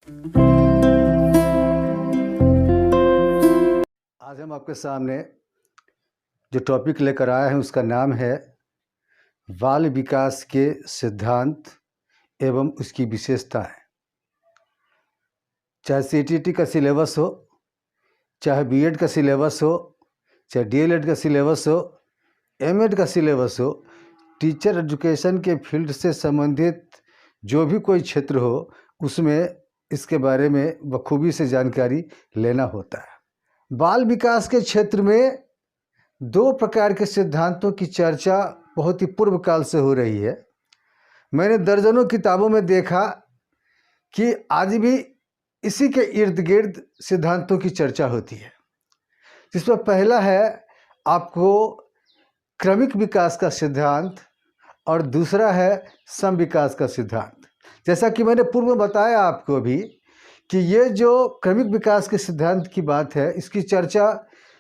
आज हम आपके सामने जो टॉपिक लेकर आए हैं उसका नाम है बाल विकास के सिद्धांत एवं उसकी विशेषताएं। चाहे सीटीटी का सिलेबस हो, चाहे बीएड का सिलेबस हो, चाहे डीएलएड का सिलेबस हो, एमएड का सिलेबस हो, टीचर एजुकेशन के फील्ड से संबंधित जो भी कोई क्षेत्र हो उसमें इसके बारे में बखूबी से जानकारी लेना होता है। बाल विकास के क्षेत्र में दो प्रकार के सिद्धांतों की चर्चा बहुत ही पूर्व काल से हो रही है। मैंने दर्जनों किताबों में देखा कि आज भी इसी के इर्द गिर्द सिद्धांतों की चर्चा होती है, जिसमें पहला है आपको क्रमिक विकास का सिद्धांत और दूसरा है सम विकास का सिद्धांत। जैसा कि मैंने पूर्व में बताया आपको भी कि ये जो क्रमिक विकास के सिद्धांत की बात है, इसकी चर्चा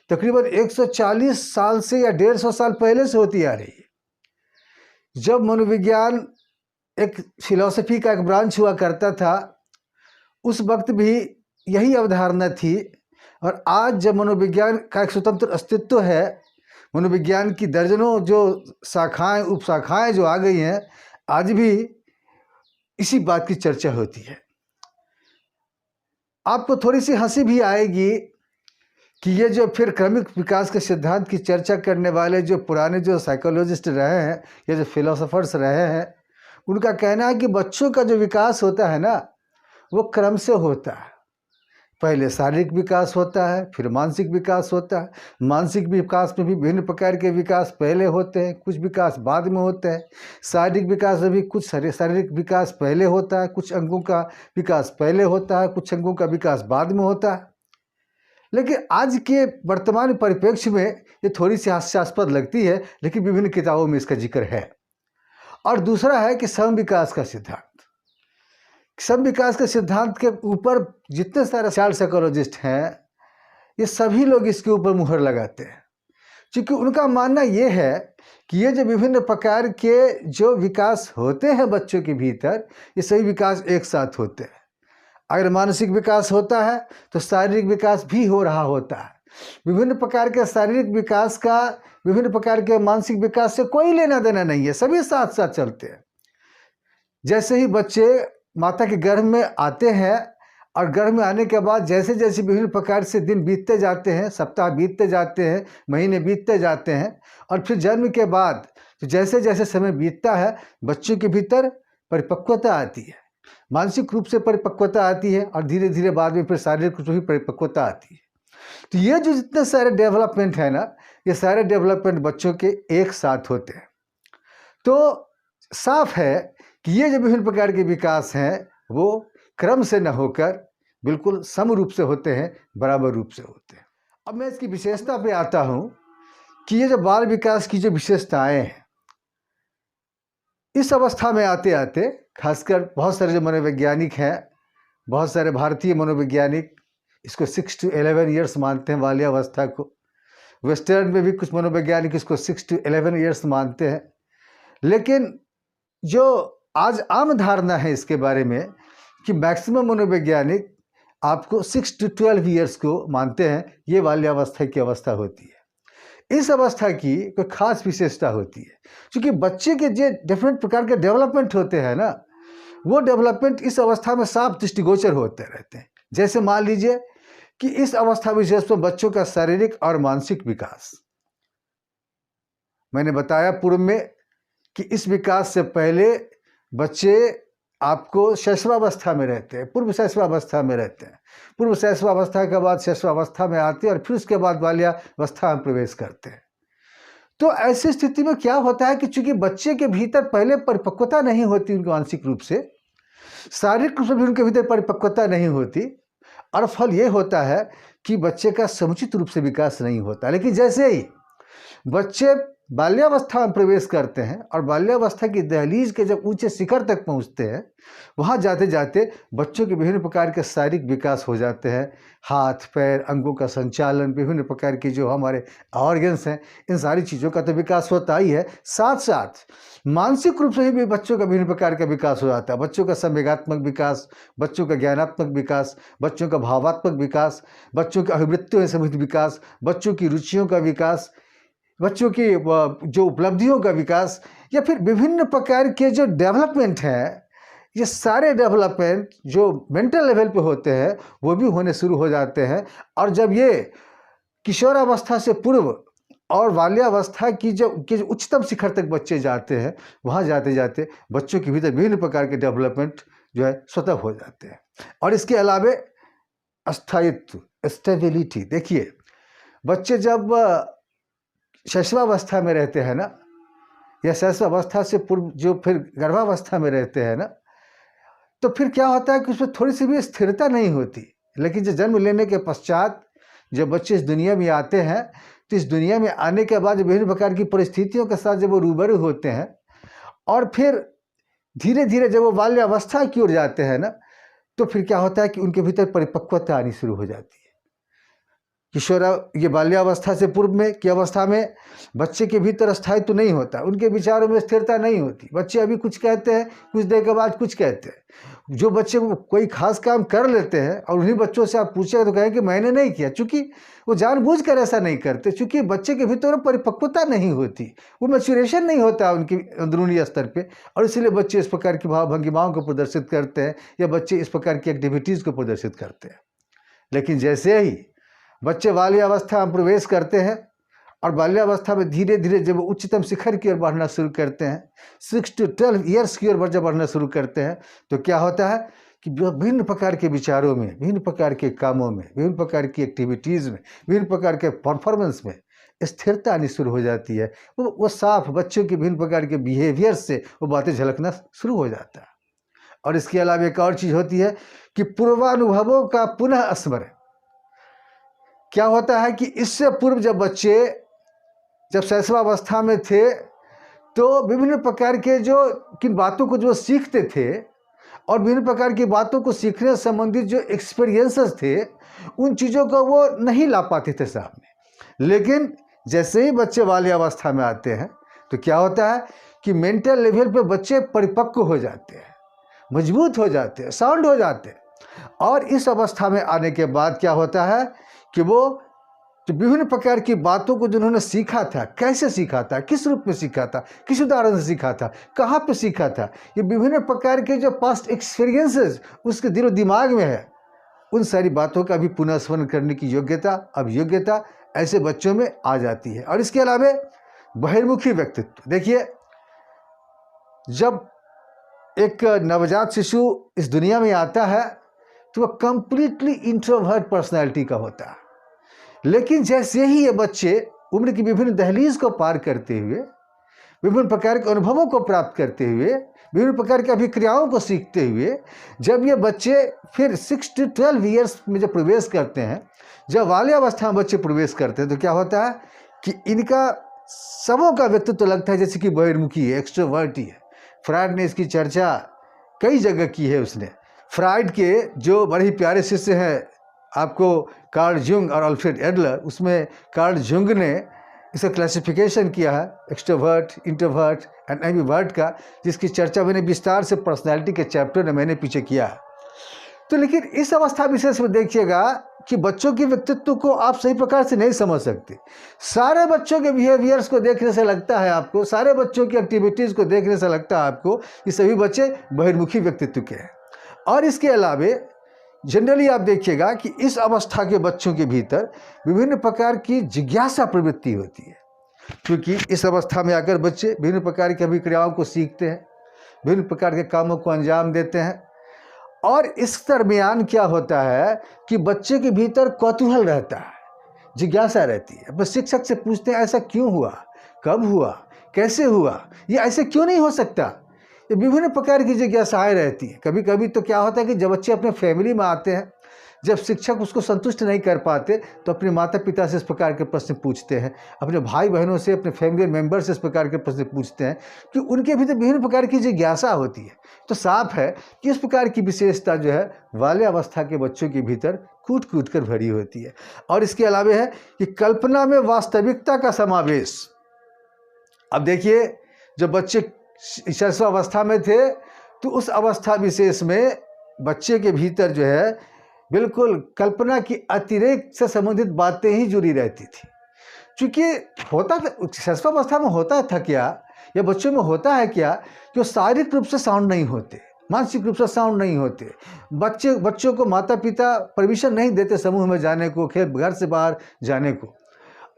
तकरीबन 140 साल से या 150 साल पहले से होती आ रही है। जब मनोविज्ञान एक फिलॉसफी का एक ब्रांच हुआ करता था, उस वक्त भी यही अवधारणा थी। और आज जब मनोविज्ञान का एक स्वतंत्र अस्तित्व है, मनोविज्ञान की दर्जनों जो शाखाएं उपशाखाएं जो आ गई हैं, आज भी इसी बात की चर्चा होती है। आपको थोड़ी सी हंसी भी आएगी कि ये जो फिर क्रमिक विकास के सिद्धांत की चर्चा करने वाले जो पुराने जो साइकोलॉजिस्ट रहे हैं या जो फिलोसोफर्स रहे हैं, उनका कहना है कि बच्चों का जो विकास होता है ना, वो क्रम से होता है। पहले शारीरिक विकास होता है, फिर मानसिक विकास होता है। मानसिक विकास में भी विभिन्न प्रकार के विकास पहले होते हैं, कुछ विकास बाद में होते हैं। शारीरिक विकास में भी कुछ शारीरिक विकास पहले होता है, कुछ अंगों का विकास पहले होता है, कुछ अंगों का विकास बाद में होता है। लेकिन आज के वर्तमान परिप्रेक्ष्य में ये थोड़ी सी हास्यास्पद लगती है, लेकिन विभिन्न किताबों में इसका जिक्र है। और दूसरा है कि सम विकास का सिद्धांत। सम विकास के सिद्धांत के ऊपर जितने सारे चाइल्ड साइकोलॉजिस्ट हैं, ये सभी लोग इसके ऊपर मुहर लगाते हैं, क्योंकि उनका मानना ये है कि ये जो विभिन्न प्रकार के जो विकास होते हैं बच्चों के भीतर, ये सभी विकास एक साथ होते हैं। अगर मानसिक विकास होता है तो शारीरिक विकास भी हो रहा होता है। विभिन्न प्रकार के शारीरिक विकास का विभिन्न प्रकार के मानसिक विकास से कोई लेना देना नहीं है, सभी साथ साथ चलते हैं। जैसे ही बच्चे माता के गर्भ में आते हैं और गर्भ में आने के बाद जैसे जैसे विभिन्न प्रकार से दिन बीतते जाते हैं, सप्ताह बीतते जाते हैं, महीने बीतते जाते हैं, और फिर जन्म के बाद तो जैसे जैसे समय बीतता है, बच्चों के भीतर परिपक्वता आती है, मानसिक रूप से परिपक्वता आती है, और धीरे धीरे बाद में फिर शारीरिक रूप से भी परिपक्वता आती है। तो ये जो जितने सारे डेवलपमेंट है ना, ये सारे डेवलपमेंट बच्चों के एक साथ होते हैं। तो साफ है कि ये जो विभिन्न प्रकार के विकास हैं, वो क्रम से न होकर बिल्कुल सम रूप से होते हैं, बराबर रूप से होते हैं। अब मैं इसकी विशेषता पे आता हूँ कि ये जो बाल विकास की जो विशेषताएं हैं, इस अवस्था में आते आते खासकर बहुत सारे जो मनोवैज्ञानिक हैं, बहुत सारे भारतीय मनोवैज्ञानिक इसको 6 to 11 ईयर्स मानते हैं बाल्यावस्था को। वेस्टर्न में भी कुछ मनोवैज्ञानिक इसको 6 to 11 ईयर्स मानते हैं। लेकिन जो आज आम धारणा है इसके बारे में कि मैक्सिमम मनोवैज्ञानिक आपको 6 to 12 ईयर्स को मानते हैं, ये बाल्यावस्था की अवस्था होती है। इस अवस्था की कोई खास विशेषता होती है, क्योंकि बच्चे के जो डिफरेंट प्रकार के डेवलपमेंट होते हैं ना, वो डेवलपमेंट इस अवस्था में साफ दृष्टिगोचर होते रहते हैं। जैसे मान लीजिए कि इस अवस्था विशेष में बच्चों का शारीरिक और मानसिक विकास, मैंने बताया पूर्व में कि इस विकास से पहले बच्चे आपको शैशवावस्था में रहते हैं, पूर्व शैशवावस्था में रहते हैं। पूर्व शैशवावस्था के बाद शैशवावस्था में आते हैं, और फिर उसके बाद बाल्यावस्था में प्रवेश करते हैं। तो ऐसी स्थिति में क्या होता है कि चूंकि बच्चे के भीतर पहले परिपक्वता नहीं होती, उनके मानसिक रूप से, शारीरिक रूप से भी उनके भीतर परिपक्वता नहीं होती, और फल ये होता है कि बच्चे का समुचित रूप से विकास नहीं होता। लेकिन जैसे ही बच्चे बाल्यावस्था में प्रवेश करते हैं और बाल्यावस्था की दहलीज के जब ऊंचे शिखर तक पहुंचते हैं, वहां जाते जाते बच्चों के विभिन्न प्रकार के शारीरिक विकास हो जाते हैं। हाथ पैर अंगों का संचालन, विभिन्न प्रकार की जो हमारे ऑर्गन्स हैं, इन सारी चीज़ों का तो विकास होता ही है, साथ साथ मानसिक रूप से भी बच्चों का विभिन्न प्रकार का विकास हो जाता है। बच्चों का संवेगात्मक विकास, बच्चों का ज्ञानात्मक विकास, बच्चों का भावात्मक विकास, बच्चों के अभिवृत्तियों से संबंधित विकास, बच्चों की रुचियों का विकास, बच्चों की जो उपलब्धियों का विकास, या फिर विभिन्न प्रकार के जो डेवलपमेंट हैं, ये सारे डेवलपमेंट जो मेंटल लेवल पे होते हैं वो भी होने शुरू हो जाते हैं। और जब ये किशोरावस्था से पूर्व और बाल्यावस्था की जो उच्चतम शिखर तक बच्चे जाते हैं, वहाँ जाते जाते बच्चों के भीतर विभिन्न प्रकार के डेवलपमेंट जो है स्वतः हो जाते हैं। और इसके अलावे स्थायित्व, स्टेबिलिटी, देखिए बच्चे जब शैशवावस्था में रहते हैं ना, या शैशवावस्था से पूर्व जो फिर गर्भावस्था में रहते हैं ना, तो फिर क्या होता है कि उसमें थोड़ी सी भी स्थिरता नहीं होती। लेकिन जब जन्म लेने के पश्चात जब बच्चे इस दुनिया में आते हैं, तो इस दुनिया में आने के बाद विभिन्न प्रकार की परिस्थितियों के साथ जब वो रूबरू होते हैं, और फिर धीरे धीरे जब वो बाल्यावस्था की ओर जाते हैं ना, तो फिर क्या होता है कि उनके भीतर परिपक्वता आनी शुरू हो जाती है। ये बाल्यावस्था से पूर्व में की अवस्था में बच्चे के भीतर स्थायित्व तो नहीं होता, उनके विचारों में स्थिरता नहीं होती। बच्चे अभी कुछ कहते हैं, कुछ देर के बाद कुछ कहते हैं। जो बच्चे कोई खास काम कर लेते हैं और उन्हीं बच्चों से आप पूछें तो कहें कि मैंने नहीं किया, चूँकि वो जानबूझकर ऐसा नहीं करते, चूँकि बच्चे के भीतर परिपक्वता नहीं होती, वो मैच्योरेशन नहीं होता उनकी अंदरूनी स्तर पर, और इसलिए बच्चे इस प्रकार की भाव भंगिमाओं को प्रदर्शित करते हैं, या बच्चे इस प्रकार की एक्टिविटीज़ को प्रदर्शित करते हैं। लेकिन जैसे ही बच्चे बाल्यावस्था में प्रवेश करते हैं और बाल्यावस्था में धीरे धीरे जब उच्चतम शिखर की ओर बढ़ना शुरू करते हैं, 6 to 12 ईयर्स की ओर जब बढ़ना शुरू करते हैं, तो क्या होता है कि विभिन्न प्रकार के विचारों में, विभिन्न प्रकार के कामों में, विभिन्न प्रकार की एक्टिविटीज़ में, विभिन्न प्रकार के परफॉर्मेंस में स्थिरता आनी शुरू हो जाती है। वो साफ बच्चों के विभिन्न प्रकार के बिहेवियर से वो बातें झलकना शुरू हो जाता है। और इसके अलावा एक और चीज़ होती है कि पूर्वानुभवों का पुनः स्मरण। क्या होता है कि इससे पूर्व जब बच्चे जब शैशवावस्था में थे, तो विभिन्न प्रकार के जो किन बातों को जो सीखते थे, और विभिन्न प्रकार की बातों को सीखने से संबंधित जो एक्सपीरियंसेस थे, उन चीज़ों को वो नहीं ला पाते थे सामने। लेकिन जैसे ही बच्चे बाल्यावस्था में आते हैं, तो क्या होता है कि मेंटल लेवल पे बच्चे परिपक्व हो जाते हैं, मजबूत हो जाते हैं, साउंड हो जाते हैं। और इस अवस्था में आने के बाद क्या होता है कि वो जो विभिन्न प्रकार की बातों को जिन्होंने सीखा था, कैसे सीखा था, किस रूप में सीखा था, किस उदाहरण से सीखा था, कहाँ पे सीखा था, ये विभिन्न प्रकार के जो पास्ट एक्सपीरियंसेस उसके दिलो दिमाग में है, उन सारी बातों का भी पुनः स्मरण करने की योग्यता, अभियोग्यता ऐसे बच्चों में आ जाती है। और इसके अलावा बहिर्मुखी व्यक्तित्व, देखिए जब एक नवजात शिशु इस दुनिया में आता है, तो वह कंप्लीटली इंट्रोवर्ट पर्सनैलिटी का होता है। लेकिन जैसे ही ये बच्चे उम्र की विभिन्न दहलीज को पार करते हुए, विभिन्न प्रकार के अनुभवों को प्राप्त करते हुए, विभिन्न प्रकार की अभिक्रियाओं को सीखते हुए, जब ये बच्चे फिर 6 to 12 ईयर्स में जब प्रवेश करते हैं, जब बाल्यावस्था में बच्चे प्रवेश करते हैं, तो क्या होता है कि इनका सबों का व्यक्तित्व लगता है जैसे कि बहिर्मुखी है, एक्सट्रोवर्ट ही है। फ्रायड ने इसकी चर्चा कई जगह की है। उसने फ्रायड के जो बड़े ही प्यारे शिष्य हैं आपको कार्ल जुंग और अल्फ्रेड एडलर, उसमें कार्ल जुंग ने इसे क्लासिफिकेशन किया है एक्सट्रोवर्ट, इंट्रोवर्ट एंड एम्बिवर्ट का, जिसकी चर्चा मैंने विस्तार से पर्सनालिटी के चैप्टर में मैंने पीछे किया है। तो लेकिन इस अवस्था विशेष में देखिएगा कि बच्चों के व्यक्तित्व को आप सही प्रकार से नहीं समझ सकते। सारे बच्चों के बिहेवियर्स को देखने से लगता है आपको, सारे बच्चों की एक्टिविटीज़ को देखने से लगता है आपको कि सभी बच्चे बहिर्मुखी व्यक्तित्व के हैं। और इसके अलावे जनरली आप देखिएगा कि इस अवस्था के बच्चों के भीतर विभिन्न प्रकार की जिज्ञासा प्रवृत्ति होती है, क्योंकि इस अवस्था में आकर बच्चे विभिन्न प्रकार की अभिक्रियाओं को सीखते हैं, विभिन्न प्रकार के कामों को अंजाम देते हैं। और इस दरमियान क्या होता है कि बच्चे के भीतर कौतूहल रहता है, जिज्ञासा रहती है। अपने शिक्षक से पूछते हैं ऐसा क्यों हुआ, कब हुआ, कैसे हुआ, ये ऐसे क्यों नहीं हो सकता। ये विभिन्न प्रकार की जिज्ञासाएँ रहती हैं। कभी कभी तो क्या होता है कि जब बच्चे अपने फैमिली में आते हैं, जब शिक्षक उसको संतुष्ट नहीं कर पाते तो अपने माता पिता से इस प्रकार के प्रश्न पूछते हैं, अपने भाई बहनों से, अपने फैमिली मेंबर से इस प्रकार के प्रश्न पूछते हैं कि उनके भीतर विभिन्न प्रकार की जिज्ञासा होती है। तो साफ है कि इस प्रकार की विशेषता जो है बाल्यावस्था के बच्चों के भीतर कूट कूट कर भरी होती है। और इसके अलावा है कि कल्पना में वास्तविकता का समावेश। अब देखिए, जब बच्चे शिशुअवस्था में थे तो उस अवस्था विशेष में बच्चे के भीतर जो है बिल्कुल कल्पना की अतिरेक से संबंधित बातें ही जुड़ी रहती थी। क्योंकि होता था शिशुअवस्था में, होता था क्या या बच्चों में होता है क्या कि वो शारीरिक रूप से साउंड नहीं होते, मानसिक रूप से साउंड नहीं होते। बच्चों को माता पिता परमिशन नहीं देते समूह में जाने को, घर से बाहर जाने को।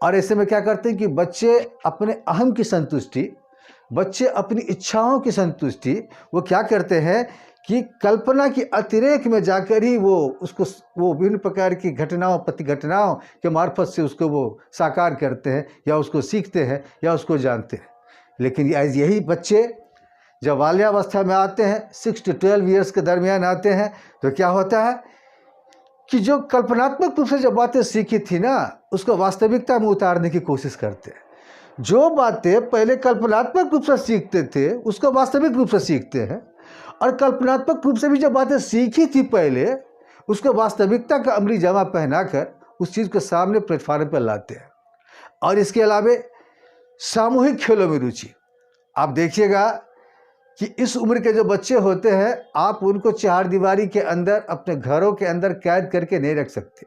और ऐसे में क्या करते हैं कि बच्चे अपने अहम की संतुष्टि, बच्चे अपनी इच्छाओं की संतुष्टि वो क्या करते हैं कि कल्पना की अतिरेक में जाकर ही वो विभिन्न प्रकार की घटनाओं, प्रतिघटनाओं के मार्फत से उसको वो साकार करते हैं या उसको सीखते हैं या उसको जानते हैं। लेकिन यही बच्चे जब बाल्यावस्था में आते हैं, 6 to 12 ईयर्स के दरमियान आते हैं, तो क्या होता है कि जो कल्पनात्मक रूप से जो बातें सीखी थी ना, उसको वास्तविकता में उतारने की कोशिश करते हैं। जो बातें पहले कल्पनात्मक रूप से सीखते थे उसको वास्तविक रूप से सीखते हैं, और कल्पनात्मक रूप से भी जो बातें सीखी थी पहले उसको वास्तविकता का अमली जामा पहनाकर उस चीज़ को सामने प्लेटफार्म पर लाते हैं। और इसके अलावा सामूहिक खेलों में रुचि। आप देखिएगा कि इस उम्र के जो बच्चे होते हैं, आप उनको चार दीवारी के अंदर, अपने घरों के अंदर कैद करके नहीं रख सकते,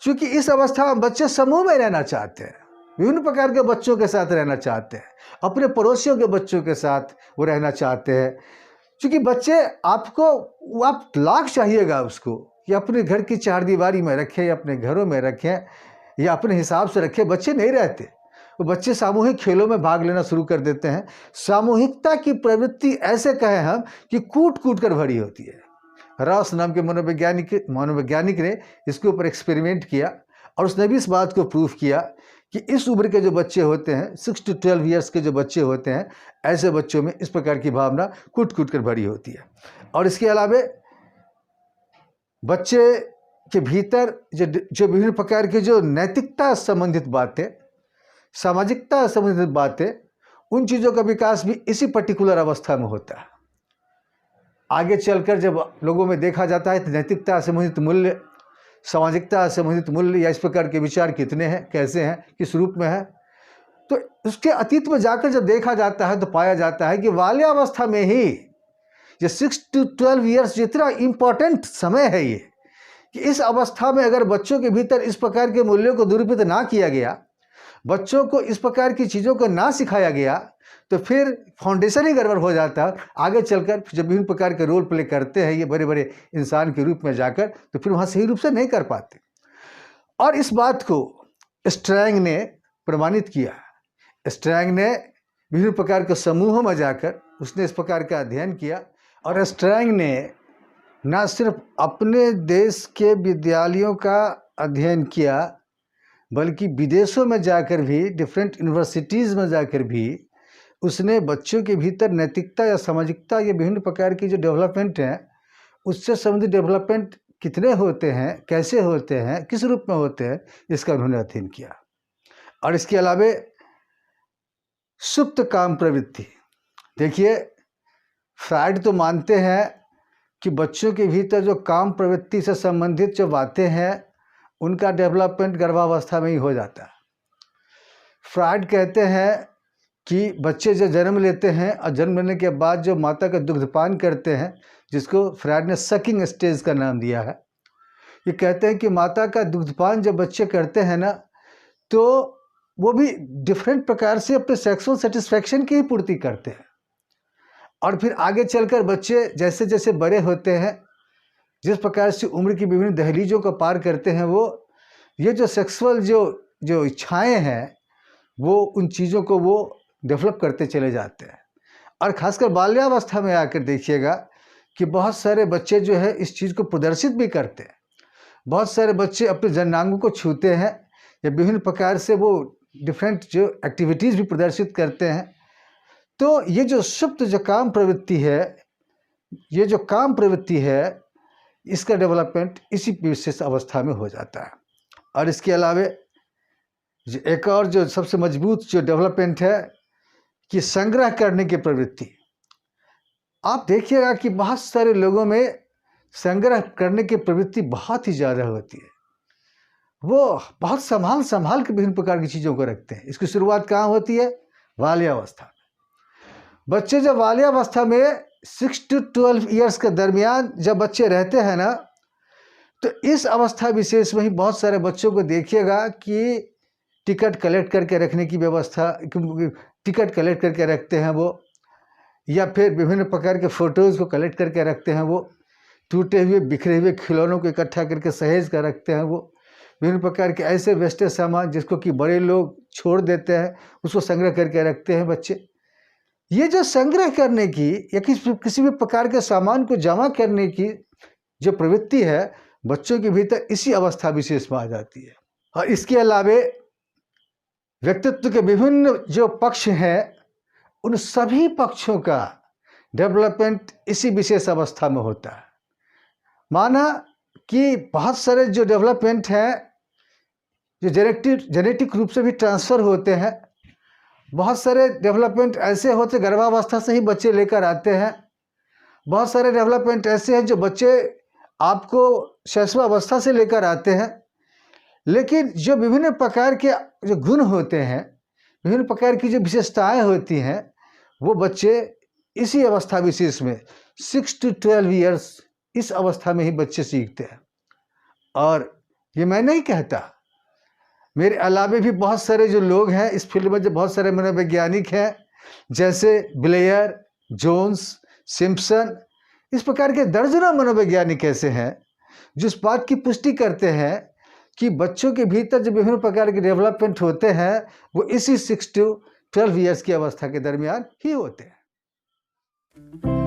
क्योंकि इस अवस्था में बच्चे समूह में रहना चाहते हैं, विभिन्न प्रकार के बच्चों के साथ रहना चाहते हैं, अपने पड़ोसियों के बच्चों के साथ वो रहना चाहते हैं। क्योंकि बच्चे आप लाख चाहिएगा उसको कि अपने घर की चार दीवारी में रखें या अपने घरों में रखें या अपने हिसाब से रखें, बच्चे नहीं रहते। वो बच्चे सामूहिक खेलों में भाग लेना शुरू कर देते हैं। सामूहिकता की प्रवृत्ति ऐसे कहें हम कि कूट कूट कर भरी होती है। रॉस नाम के मनोवैज्ञानिक ने इसके ऊपर एक्सपेरिमेंट किया और उसने भी इस बात को प्रूफ किया कि इस उम्र के जो बच्चे होते हैं, 6 to 12 ईयर्स के जो बच्चे होते हैं, ऐसे बच्चों में इस प्रकार की भावना कूट कूट कर भरी होती है। और इसके अलावा बच्चे के भीतर जो विभिन्न प्रकार की जो नैतिकता संबंधित बातें, सामाजिकता संबंधित बातें, उन चीज़ों का विकास भी इसी पर्टिकुलर अवस्था में होता है। आगे चलकर जब लोगों में देखा जाता है तो नैतिकता संबंधित मूल्य, सामाजिकता संबंधित मूल्य या इस प्रकार के विचार कितने हैं, कैसे हैं, किस रूप में है, तो उसके अतीत में जाकर जब देखा जाता है तो पाया जाता है कि बाल्यावस्था में ही ये 6 to 12 ईयर्स जितना इम्पोर्टेंट समय है ये, कि इस अवस्था में अगर बच्चों के भीतर इस प्रकार के मूल्यों को निरूपित ना किया गया, बच्चों को इस प्रकार की चीज़ों को ना सिखाया गया, तो फिर फाउंडेशन ही गड़बड़ हो जाता है। आगे चलकर जब विभिन्न प्रकार के रोल प्ले करते हैं ये बड़े बड़े इंसान के रूप में जाकर, तो फिर वहाँ सही रूप से नहीं कर पाते। और इस बात को स्ट्रैंग ने प्रमाणित किया। स्ट्रैंग ने विभिन्न प्रकार के समूहों में जाकर उसने इस प्रकार का अध्ययन किया, और स्ट्रैंग ने न सिर्फ अपने देश के विद्यालयों का अध्ययन किया, बल्कि विदेशों में जाकर भी, डिफरेंट यूनिवर्सिटीज़ में जाकर भी उसने बच्चों के भीतर नैतिकता या सामाजिकता या विभिन्न प्रकार की जो डेवलपमेंट हैं, उससे संबंधित डेवलपमेंट कितने होते हैं, कैसे होते हैं, किस रूप में होते हैं, इसका उन्होंने अध्ययन किया। और इसके अलावा सुप्त काम प्रवृत्ति। देखिए, फ्राइड तो मानते हैं कि बच्चों के भीतर जो काम प्रवृत्ति से संबंधित जो बातें हैं उनका डेवलपमेंट गर्भावस्था में ही हो जाता है। फ्राइड कहते हैं कि बच्चे जो जन्म लेते हैं और जन्म लेने के बाद जो माता का दुग्धपान करते हैं, जिसको फ्राइड ने सकिंग स्टेज का नाम दिया है, ये कहते हैं कि माता का दुग्धपान जब बच्चे करते हैं ना, तो वो भी डिफरेंट प्रकार से अपने सेक्सुअल सेटिस्फैक्शन की ही पूर्ति करते हैं। और फिर आगे चलकर बच्चे जैसे जैसे बड़े होते हैं, जिस प्रकार से उम्र की विभिन्न दहलीजों को पार करते हैं, वो ये जो सेक्सुअल जो इच्छाएं हैं, वो उन चीज़ों को वो डेवलप करते चले जाते हैं। और ख़ासकर बाल्यावस्था में आकर देखिएगा कि बहुत सारे बच्चे जो है इस चीज़ को प्रदर्शित भी करते हैं। बहुत सारे बच्चे अपने जननांगों को छूते हैं या विभिन्न प्रकार से वो डिफरेंट जो एक्टिविटीज़ भी प्रदर्शित करते हैं। तो ये जो सुप्त जो काम प्रवृत्ति है, ये जो काम प्रवृत्ति है, इसका डेवलपमेंट इसी विशेष अवस्था में हो जाता है। और इसके अलावे जो एक और जो सबसे मजबूत जो डेवलपमेंट है कि संग्रह करने की प्रवृत्ति। आप देखिएगा कि बहुत सारे लोगों में संग्रह करने की प्रवृत्ति बहुत ही ज़्यादा होती है। वो बहुत संभाल संभाल के विभिन्न प्रकार की चीज़ों को रखते हैं। इसकी शुरुआत कहाँ होती है? बाल्यावस्था। बच्चे जब बाल्यावस्था में 6 to 12 ईयर्स के दरमियान जब बच्चे रहते हैं ना, तो इस अवस्था विशेष में ही बहुत सारे बच्चों को देखिएगा कि टिकट कलेक्ट करके रखने की व्यवस्था, टिकट कलेक्ट करके रखते हैं वो, या फिर विभिन्न प्रकार के फ़ोटोज़ को कलेक्ट करके रखते हैं वो, टूटे हुए बिखरे हुए खिलौनों को इकट्ठा करके सहेज कर रखते हैं वो, विभिन्न प्रकार के ऐसे वेस्टेज सामान जिसको कि बड़े लोग छोड़ देते हैं उसको संग्रह करके रखते हैं बच्चे। ये जो संग्रह करने की या किसी भी प्रकार के सामान को जमा करने की जो प्रवृत्ति है बच्चों के भीतर, इसी अवस्था विशेष में आ जाती है। और इसके अलावे व्यक्तित्व के विभिन्न जो पक्ष हैं उन सभी पक्षों का डेवलपमेंट इसी विशेष अवस्था में होता है। माना कि बहुत सारे जो डेवलपमेंट हैं जो जेनेटिक रूप से भी ट्रांसफ़र होते हैं, बहुत सारे डेवलपमेंट ऐसे होते गर्भावस्था से ही बच्चे लेकर आते हैं, बहुत सारे डेवलपमेंट ऐसे हैं जो बच्चे आपको शैशवावस्था से लेकर आते हैं। लेकिन जो विभिन्न प्रकार के जो गुण होते हैं, विभिन्न प्रकार की जो विशेषताएं होती हैं, वो बच्चे इसी अवस्था विशेष में 6 to 12 ईयर्स इस अवस्था में ही बच्चे सीखते हैं। और ये मैं नहीं कहता, मेरे अलावे भी बहुत सारे जो लोग हैं इस फील्ड में, जो बहुत सारे मनोवैज्ञानिक हैं जैसे ब्लेयर, जोन्स, सिम्पसन, इस प्रकार के दर्जनों मनोवैज्ञानिक ऐसे हैं जो इस बात की पुष्टि करते हैं कि बच्चों के भीतर जो विभिन्न प्रकार के डेवलपमेंट होते हैं वो इसी 6 to 12 ईयर्स की अवस्था के दरमियान ही होते हैं।